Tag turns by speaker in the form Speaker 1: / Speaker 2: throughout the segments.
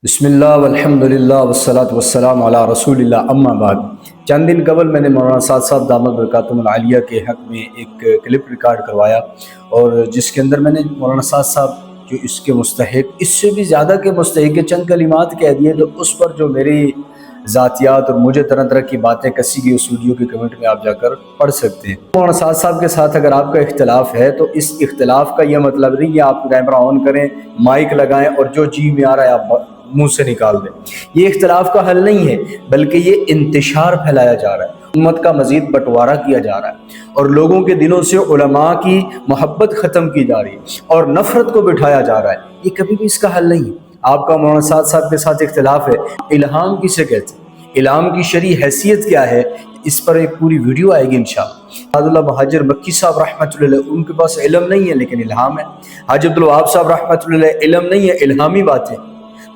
Speaker 1: بسم اللہ والحمد للہ والصلاة والسلام علی رسول اللہ اما بعد۔ چند دن قبل میں نے مولانا سعد صاحب دامت برکاتہم العالیہ کے حق میں ایک کلپ ریکارڈ کروایا، اور جس کے اندر میں نے مولانا سعد صاحب جو اس کے مستحق، اس سے بھی زیادہ کے مستحق کے چند کلمات کہہ دیے، تو اس پر جو میری ذاتیات اور مجھے طرح طرح کی باتیں کسی کی اس ویڈیو کے کمنٹ میں آپ جا کر پڑھ سکتے ہیں۔ مولانا سعد صاحب کے ساتھ اگر آپ کا اختلاف ہے تو اس اختلاف کا یہ مطلب نہیں کہ آپ کیمرہ آن کریں، مائک لگائیں اور جو جی میں آ رہا ہے آپ منہ سے نکال دیں۔ یہ اختلاف کا حل نہیں ہے، بلکہ یہ انتشار پھیلایا جا رہا ہے، امت کا مزید بٹوارہ کیا جا رہا ہے، اور لوگوں کے دلوں سے علماء کی محبت ختم کی جا رہی ہے اور نفرت کو بٹھایا جا رہا ہے۔ یہ کبھی بھی اس کا حل نہیں ہے۔ آپ کا مولانا سعد صاحب کے ساتھ اختلاف ہے، الہام کسے کہتے ہیں، الہام کی شرعی حیثیت کیا ہے، اس پر ایک پوری ویڈیو آئے گی انشاءاللہ۔ حاج اللہ مہاجر مکی صاحب رحمۃ اللہ علیہ، ان کے پاس علم نہیں ہے لیکن الہام ہے۔ حاج عبدالوہاب صاحب رحمۃ اللہ علیہ، علم نہیں ہے، الہامی باتیں۔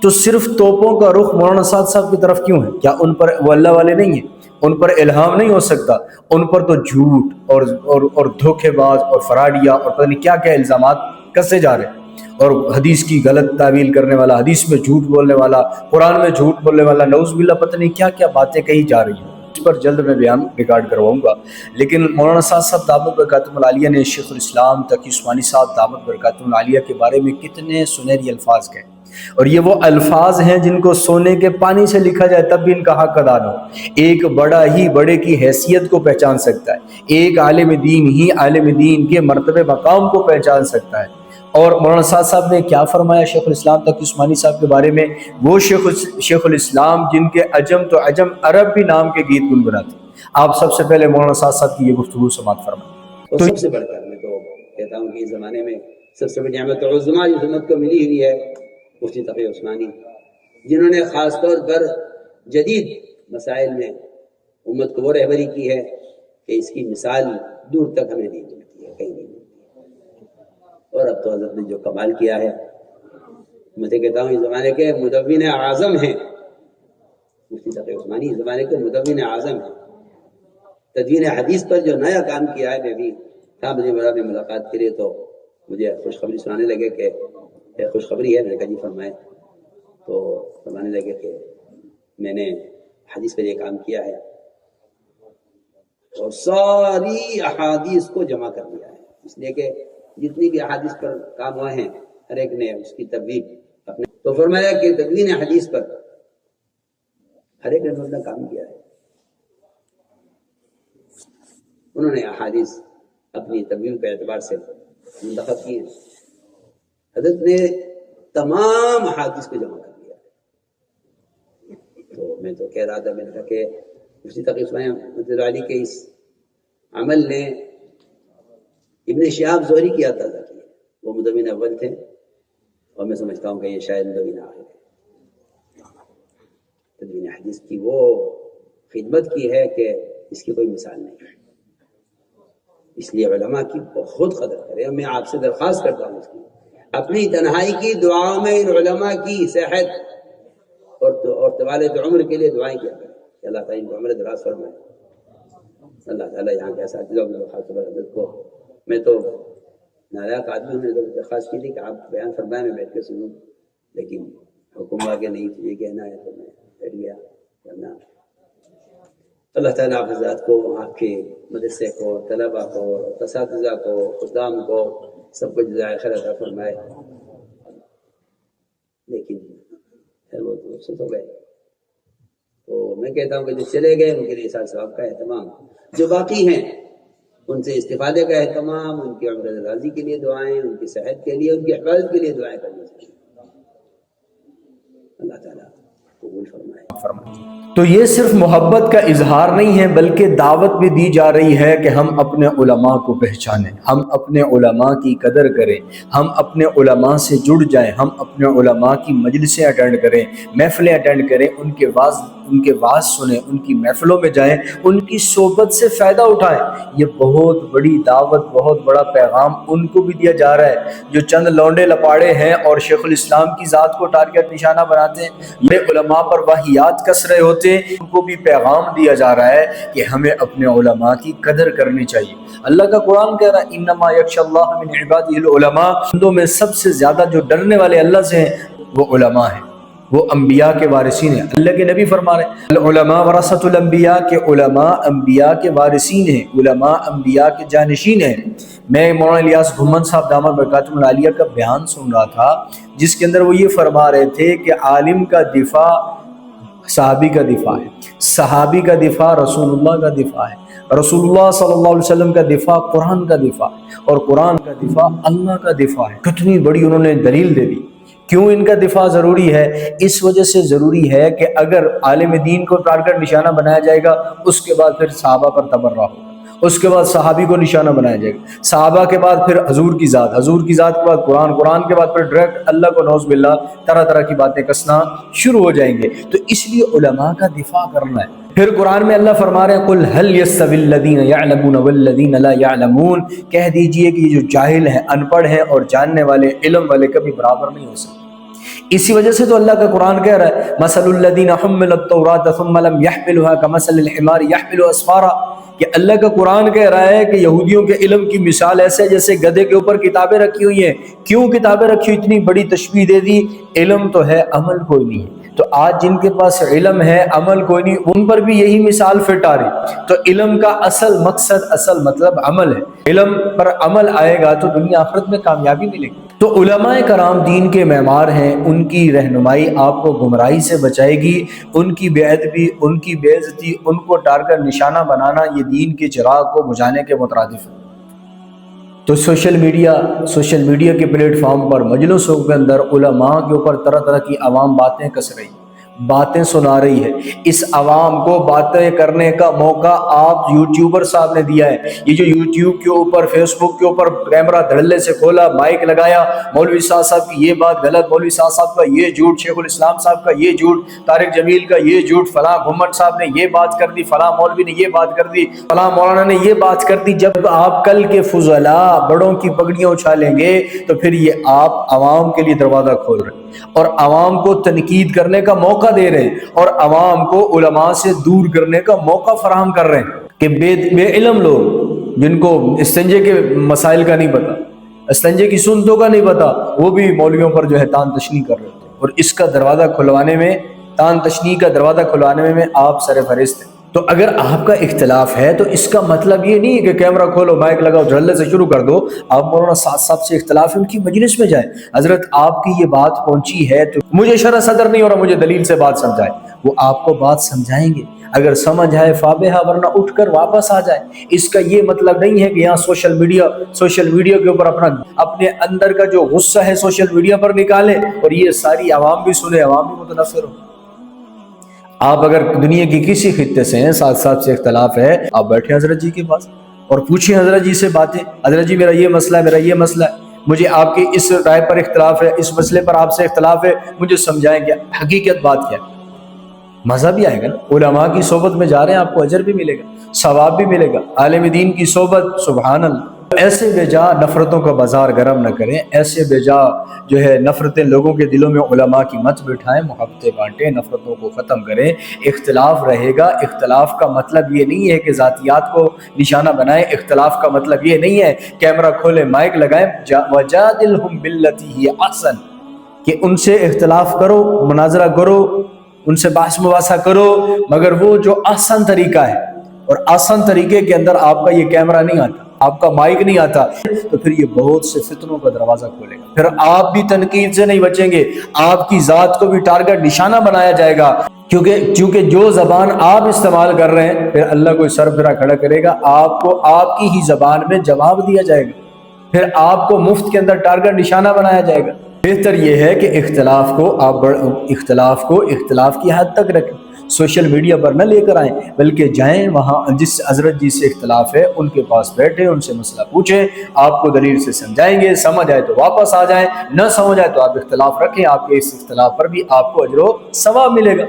Speaker 1: تو صرف توپوں کا رخ مولانا سعد صاحب کی طرف کیوں ہے؟ کیا ان پر وہ اللہ والے نہیں ہیں؟ ان پر الہام نہیں ہو سکتا؟ ان پر تو جھوٹ اور دھوکے باز اور فراڈیا اور پتہ نہیں کیا کیا الزامات کسے جا رہے ہیں، اور حدیث کی غلط تعویل کرنے والا، حدیث میں جھوٹ بولنے والا، قرآن میں جھوٹ بولنے والا، نعوذ باللہ پتہ نہیں کیا کیا باتیں کہی جا رہی ہیں۔ اس پر جلد میں بیان ریکارڈ کرواؤں گا۔ لیکن مولانا سعد صاحب دامت برکاتہم العالیہ نے شیخ الاسلام تقی عثمانی صاحب دامت برکاتہم العالیہ کے بارے میں کتنے سنہری الفاظ کہے، اور یہ وہ الفاظ ہیں جن کو سونے کے پانی سے لکھا جائے تب بھی ان کا حق ادا نہ ہو۔ ایک بڑا ہی بڑے کی حیثیت کو پہچان سکتا ہے، ایک عالم دین ہی عالم دین کے مرتبے مقام کو پہچان سکتا ہے۔ اور مولانا سعد صاحب نے کیا فرمایا شیخ الاسلام تقی عثمانی صاحب کے بارے میں؟ وہ شیخ الاسلام جن کے عجم تو عجم عرب بھی نام کے گیت گنگناتے۔ آپ سب سے پہلے مولانا سعد صاحب کی یہ گفتگو سماعت فرمائیں۔
Speaker 2: اور سب سے بڑھ کر میں تو کہتا ہوں کہ اس زمانے میں سب سے بڑی نعمت عظمیٰ جو امت کو ملی ہوئی ہے مفتی تقی عثمانی، جنہوں نے خاص طور پر جدید مسائل میں امت کو وہ رہبری کی ہے کہ اس کی مثال دور تک ہمیں نہیں ملتی ہے، کہیں نہیں ملتی ہے۔ اور اب تو حضرت نے جو کمال کیا ہے، میں تو کہتا ہوں اس زمانے کے مدون اعظم ہیں مفتی تقی عثمانی، اس زمانے کے مدون اعظم ہیں۔ تدوین حدیث پر جو نیا کام کیا ہے، میں بھی تھا مجھے بڑا میں ملاقات کے لیے، تو مجھے خوشخبری سنانے لگے کہ خوشخبری ہے، میں نے کہا جی فرمائیں۔ تو فرمانے لگے کہ میں نے حدیث پر یہ کام کیا ہے اور ساری احادیث کو جمع کر دیا ہے، اس لیے کہ جتنی بھی احادیث پر کام ہوئے ہیں ہر ایک نے اس کی تبلیغ اپنے، تو فرمایا کہ تدوین حدیث پر ہر ایک نے اپنا کام کیا ہے۔ انہوں نے احادیث اپنی تبلیغ کے اعتبار سے منتخب کی ہیں۔ حضرت نے تمام احادیث کو جمع کر دیا۔ تو میں تو کہہ رہا تھا، میں نے کہا کہ مفتی تقی عثمانی رحمۃ اللہ علیہ کے اس عمل نے ابن شہاب زہری کی تازہ کی ہے، وہ مدون اول تھے، اور میں سمجھتا ہوں کہ یہ شاید مدون آخر ہے۔ تدوین حدیث کی وہ خدمت کی ہے کہ اس کی کوئی مثال نہیں ہے، اس لیے علماء کی بہت قدر کریں۔ میں آپ سے درخواست کرتا ہوں اس کی، اپنی تنہائی کی دعاؤں میں ان علماء کی صحت اور طوالت عمر کے لیے دعائیں کیا کریں کہ اللہ تعالیٰ ان کو عمر دراز فرمائے۔ اللہ تعالیٰ یہاں کے اساتذہ اور خاص طور پر حضرت کو، میں تو ناراض آدمی ہوں، نے درخواست کی تھی کہ آپ بیان فرمائیں، میں بیٹھ کے سنوں، لیکن حکم آگے نہیں یہ کہنا ہے، تو میں بیٹھ گیا ورنہ اللہ تعالیٰ آپ حضرات کو، آپ کے مدرسے کو، طلباء کو، اساتذہ کو، خدام کو سب کو جزائے خیر عطا فرمائے۔ لیکن پھر وہ تو رخصت ہو گئے، تو میں کہتا ہوں کہ جو چلے گئے ان کے لیے سال ثواب کا اہتمام، جو باقی ہیں ان سے استفادے کا اہتمام، ان کی عمر دراز کے لیے دعائیں، ان کی صحت کے لیے، ان کی حفاظت کے لیے دعائیں کرنی چاہیے۔ اللہ تعالیٰ قبول فرمائے۔
Speaker 1: تو یہ صرف محبت کا اظہار نہیں ہے، بلکہ دعوت بھی دی جا رہی ہے کہ ہم اپنے علماء کو پہچانیں، ہم اپنے علماء کی قدر کریں، ہم اپنے علماء سے جڑ جائیں، ہم اپنے علماء کی مجلسیں اٹینڈ کریں، محفلیں اٹینڈ کریں، ان کے واعظ سنیں، ان کی محفلوں میں جائیں، ان کی صحبت سے فائدہ اٹھائیں۔ یہ بہت بڑی دعوت، بہت بڑا پیغام ان کو بھی دیا جا رہا ہے جو چند لونڈے لپاڑے ہیں اور شیخ الاسلام کی ذات کو ٹارگٹ نشانہ بناتے ہیں، یہ علماء پر واہیات کس رہے ہوتے ہیں، ان کو بھی پیغام دیا جا رہا ہے کہ ہمیں اپنے علماء کی قدر کرنی چاہیے۔ اللہ کا قرآن کہہ رہا ہے انما یخشی اللہ من عبادہ العلماء، بندوں میں سب سے زیادہ جو ڈرنے والے اللہ سے ہیں وہ علماء ہیں، وہ انبیاء کے وارثین ہیں۔ اللہ کے نبی فرما رہے ہیں العلماء ورثۃ الانبیاء، کہ علماء انبیاء کے وارثین ہیں، علماء انبیاء کے جانشین ہیں۔ میں مولانا الیاس گھمن صاحب دامت برکاتہم العالیہ کا بیان سن رہا تھا، جس کے اندر وہ یہ فرما رہے تھے کہ عالم کا دفاع صحابی کا دفاع ہے، صحابی کا دفاع رسول اللہ کا دفاع ہے، رسول اللہ صلی اللہ علیہ وسلم کا دفاع قرآن کا دفاع ہے، اور قرآن کا دفاع اللہ کا دفاع ہے۔ کتنی بڑی انہوں نے دلیل دے دی۔ کیوں ان کا دفاع ضروری ہے؟ اس وجہ سے ضروری ہے کہ اگر عالم دین کو ٹارگٹ نشانہ بنایا جائے گا، اس کے بعد پھر صحابہ پر تبرہ ہوگا، اس کے بعد صحابی کو نشانہ بنایا جائے گا، صحابہ کے بعد پھر حضور کی ذات، حضور کی ذات کے بعد قرآن، قرآن کے بعد پھر ڈائریکٹ اللہ کو نعوذ باللہ طرح طرح کی باتیں کسنا شروع ہو جائیں گے۔ تو اس لیے علماء کا دفاع کرنا ہے۔ پھر قرآن میں اللہ فرما رہے ہیں قُلْ هَلْ يَسْتَوِي الَّذِينَ يَعْلَمُونَ وَالَّذِينَ لَا يَعْلَمُونَ، کہہ دیجئے کہ یہ جو جاہل ہیں، ان پڑھ ہیں اور جاننے والے، علم والے کبھی برابر نہیں ہو سکتے۔ اسی وجہ سے تو اللہ کا قرآن کہہ رہا ہے مَثَلُ الَّذِينَ حُمِّلُوا التَّوْرَاةَ ثُمَّ لَمْ يَحْمِلُوهَا كَمَثَلِ الْحِمَارِ يَحْمِلُ أَسْفَارًا، کہ اللہ کا قرآن کہہ رہا ہے کہ یہودیوں کے علم کی مثال ایسے ہے جیسے گدھے کے اوپر کتابیں رکھی ہوئی ہیں۔ کیوں کتابیں رکھی ہوئی؟ اتنی بڑی تشبیہ دے دی، علم تو ہے عمل کوئی نہیں ہے۔ تو آج جن کے پاس علم ہے عمل کوئی نہیں، ان پر بھی یہی مثال فٹ آ رہی۔ تو علم کا اصل مقصد، اصل مطلب عمل ہے۔ علم پر عمل آئے گا تو دنیا آخرت میں کامیابی ملے گی۔ تو علماء کرام دین کے معمار ہیں، ان کی رہنمائی آپ کو گمراہی سے بچائے گی، ان کی بے ادبی، ان کی بے عزتی، ان کو ٹارگٹ نشانہ بنانا یہ دین کے چراغ کو بجھانے کے مترادف ہے۔ تو سوشل میڈیا کے پلیٹ فارم پر مجلسوں کے اندر علماء کے اوپر طرح طرح کی عوام باتیں کس رہی، باتیں سنا رہی ہے۔ اس عوام کو باتیں کرنے کا موقع آپ یوٹیوبر صاحب نے دیا ہے۔ یہ جو یوٹیوب کے اوپر، فیس بک کے اوپر کیمرہ دھڑلے سے کھولا، مائک لگایا، مولوی صاحب کی یہ بات غلط، مولوی صاحب کا یہ جھوٹ، شیخ الاسلام صاحب کا یہ جھوٹ، طارق جمیل کا یہ جھوٹ، فلاں گھمٹ صاحب نے یہ بات کر دی، فلاں مولوی نے یہ بات کر دی، فلاں مولانا نے یہ بات کر دی۔ جب آپ کل کے فضلاء بڑوں کی پگڑیاں اچھالیں گے تو پھر یہ آپ عوام کے لیے دروازہ کھول رہے ہیں اور عوام کو تنقید کرنے کا موقع دے رہے ہیں اور عوام کو علماء سے دور کرنے کا موقع فراہم کر رہے ہیں کہ بے علم لوگ جن کو استنجے کے مسائل کا نہیں پتا، استنجے کی سنتوں کا نہیں پتا، وہ بھی مولویوں پر جو ہے تان تشنیع کر رہے تھے، اور اس کا دروازہ کھلوانے میں، تان تشنیع کا دروازہ کھلوانے میں آپ سر فہرست ہیں۔ تو اگر آپ کا اختلاف ہے تو اس کا مطلب یہ نہیں ہے کہ کیمرہ کھولو، مائک لگاؤ، دھڑلے سے شروع کر دو۔ آپ مولانا سعد صاحب سے اختلاف ہے، ان کی مجلس میں جائیں، حضرت آپ کی یہ بات پہنچی ہے تو مجھے شرح صدر نہیں ہو رہا، مجھے دلیل سے بات سمجھائیں۔ وہ آپ کو بات سمجھائیں گے، اگر سمجھ آئے فابہا، ورنہ اٹھ کر واپس آ جائے۔ اس کا یہ مطلب نہیں ہے کہ یہاں سوشل میڈیا کے اوپر اپنے اندر کا جو غصہ ہے سوشل میڈیا پر نکالیں اور یہ ساری عوام بھی سنے، عوام بھی متنفر ہو۔ آپ اگر دنیا کی کسی خطے سے ہیں، ساتھ ساتھ سے اختلاف ہے، آپ بیٹھیں حضرت جی کے پاس اور پوچھیں حضرت جی سے باتیں، حضرت جی میرا یہ مسئلہ ہے، میرا یہ مسئلہ ہے، مجھے آپ کی اس رائے پر اختلاف ہے، اس مسئلے پر آپ سے اختلاف ہے، مجھے سمجھائیں کہ حقیقت بات کیا ہے۔ مزہ بھی آئے گا نا، علماء کی صحبت میں جا رہے ہیں، آپ کو اجر بھی ملے گا، ثواب بھی ملے گا۔ عالم دین کی صحبت، سبحان اللہ۔ ایسے بے جا نفرتوں کا بازار گرم نہ کریں، ایسے بے جا جو ہے نفرتیں لوگوں کے دلوں میں علماء کی مت بٹھائیں، محبتیں بانٹیں، نفرتوں کو ختم کریں۔ اختلاف رہے گا، اختلاف کا مطلب یہ نہیں ہے کہ ذاتیات کو نشانہ بنائیں، اختلاف کا مطلب یہ نہیں ہے کیمرہ کھولیں، مائک لگائیں، وَجَادِلْهُمْ بِالَّتِي هِيَ أَحْسَنُ، کہ ان سے اختلاف کرو، مناظرہ کرو، ان سے بحث مباحثہ کرو، مگر وہ جو آسان طریقہ ہے، اور آسان طریقے کے اندر آپ کا یہ کیمرہ نہیں آتا، آپ کا مائک نہیں آتا، تو پھر یہ بہت سے فتنوں کا دروازہ کھولے گا۔ پھر آپ بھی تنقید سے نہیں بچیں گے، آپ کی ذات کو بھی ٹارگٹ نشانہ بنایا جائے گا، کیونکہ جو زبان آپ استعمال کر رہے ہیں، پھر اللہ کوئی سر پھرا کھڑا کرے گا، آپ کو آپ کی ہی زبان میں جواب دیا جائے گا، پھر آپ کو مفت کے اندر ٹارگٹ نشانہ بنایا جائے گا۔ بہتر یہ ہے کہ اختلاف کو اختلاف کی حد تک رکھیں، سوشل میڈیا پر نہ لے کر آئیں، بلکہ جائیں وہاں جس حضرت جی سے اختلاف ہے ان کے پاس بیٹھیں، ان سے مسئلہ پوچھیں، آپ کو دلیل سے سمجھائیں گے، سمجھ آئے تو واپس آ جائیں، نہ سمجھ آئے تو آپ اختلاف رکھیں، آپ کے اس اختلاف پر بھی آپ کو اجر و ثواب ملے گا۔